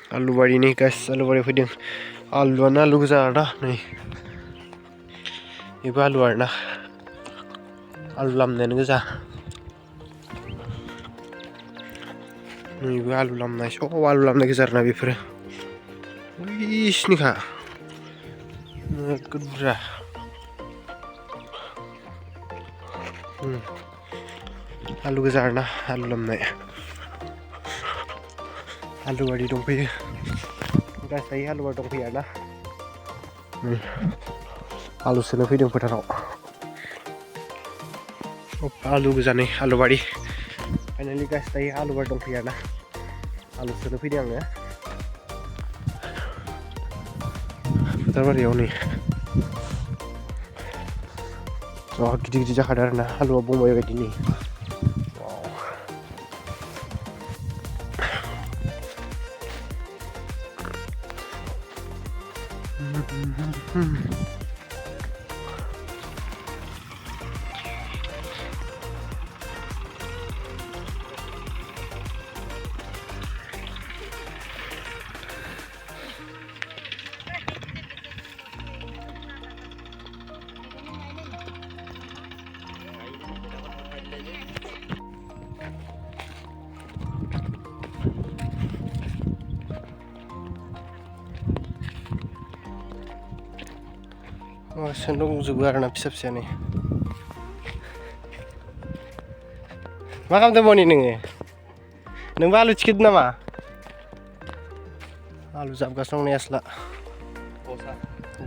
आलु बारिनि गाइस आलु बारि फैदों आलुआनो आलु गोजा आरोना नै बेबो आलु आरोना आलु लामनायानो गोजा नैबो आलु लामनाय सब आलु लामनाय गोजा आरोना बेफोरो बैसिनिखा नोगोद बुरजा आलु गोजा आरोना आलु लामनाय आलु बारि दंफैयो गाइस दायो आलु बारि दंफैयो आरोना आलु सोनो फैदों फोथाराव आलु गोजा नै आलु बारि फाइनालि गाइस दायो आलु बारि दंफैयो आरोना आलु सोनो फैदों आङो फोथार बारियाव नै गिदिर गिदिर जाखादों आरोना आलुआ बंबाइ बायदि नै दंजोबो आरोना फिसा फिसानो मा खालामदों मनि नोङो नोंबो आलु थिखोदों नामा आलु जाबगासिनो दं नै आस्ला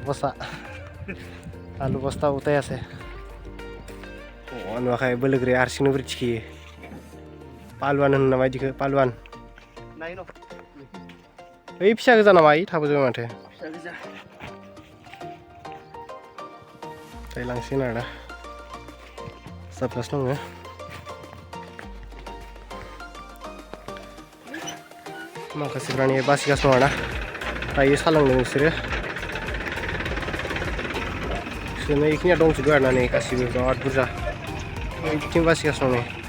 बसा आलु बस्ता उतायासे नुवाखै बोलोगोराया हारसिंनो बोरै थिखोयो पालुवान होनो नामा इदिखो पालुवान ओइ फिसा गोजा नामा ओइ थाबोजोबो माथो लांसिगोन आरोना जाबगासिनो दङ माखासेफ्रा नै बासिगासिनो दं आरोना दायो सालांदों बिसोरो बेखिनिया दंजोबो आरोना नै गासिबो बिराद बुरजा बिथिं बासिगासिनो दं नै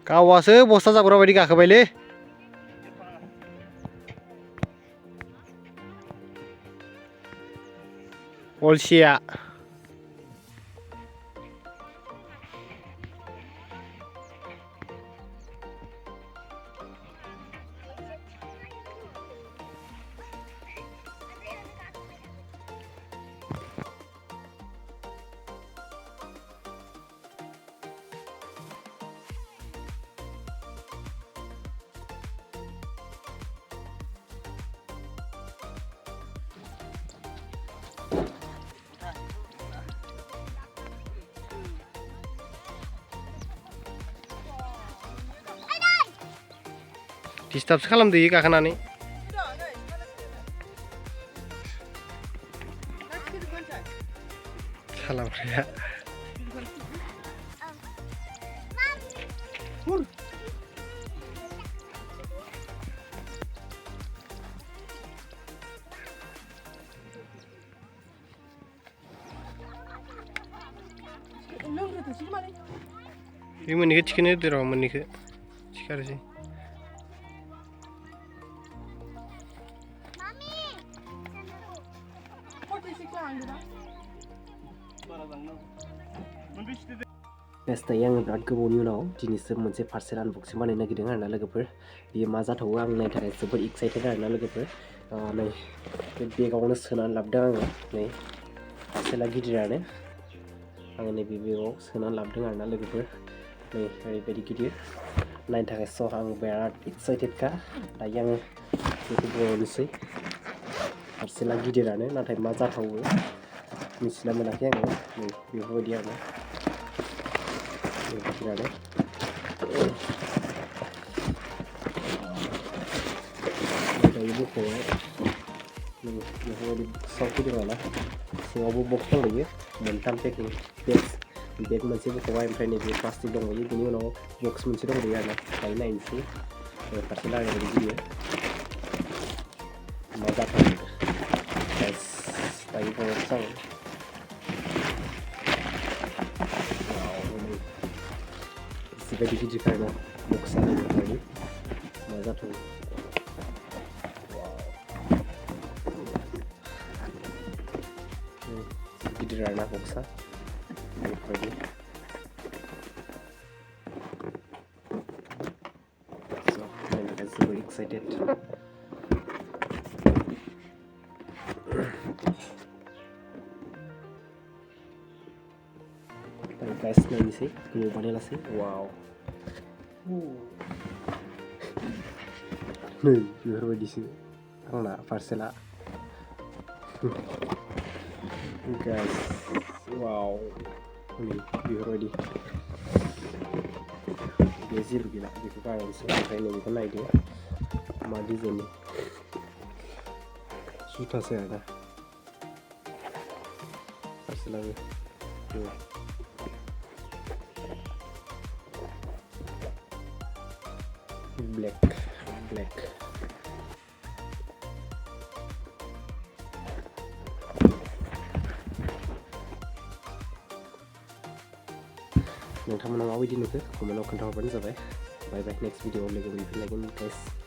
गावासो बस्था जाग्रा बायदि गाखोबायलै अलसिया डिस्टार्बसो खालामदो इयो गाखोनानै खालामग्राया बे मोननैखौ थिखोनो होदो र' मोननैखौ थिखानोसै दायो आङो बिराद गोबावनि उनाव दिनैसो मोनसे पार्सेल आनबक्सिं बानायनो नागिरदों आरोना लोगोफोर बेयो मा जाथावो आं नायनो थाखाय जोबोद एक्साइटेड आरोना लोगोफोर नै बे बेगावनो सोनानै लाबोदों आङो नै पार्सेला गिदिरानो आङो नैबे बेगाव सोनानै लाबोदों आरोना लोगोफोर नै ओरैबायदि गिदिर नायनो थाखाय स' आं बिराद एक्साइटेडखा दायो आङो बेखौ बर'नोसै पार्सेला गिदिरानो नाथाय मा जाथावो मिथिना मोनाखै आङो नै बेफोरबायदि आरो बेफोरानो दायो बख'बाय बेफोरबायदि बक्सआव फैदों आरोना सिङावबो बक्स दंबायो मोनथाम पेकिं बेग मोनसे बख'बाय ओमफ्राय नैबे प्लास्टिक दंबायो बेनि उनाव बक्स मोनसे दंबायो आरोना दायो नायनोसै फारसेल ओरैबायदि गिदिर मा जाथावो दायो बक्स आं जिबायदि गिदिर आरोना बक्सआ बेफोरबायदि मा जाथावो गिदिर आरोना बक्सआ बेफोरबायदि नायनो थाखाय जोबोर एक्साइटेड गाइस नायनोसै गोबाव बानायलासै वाव नै बेफोरबायदिसो आंना पार्सेला गाइस वाव बेफोरबायदि बे जेबो गैला बेखौ गारनोसै ओमफ्राय नैबेखौ नायदो मा डिजाइननि जुथासो आरोना पार्सेलाबो ब्लेक नोंथांमोना माबायदि नुखो कमेन्टआव खोन्थाहरबानो जाबाय बाय बाय नेक्स्ट भिडिअआव लोगो मोनफिनलायगोन गाइस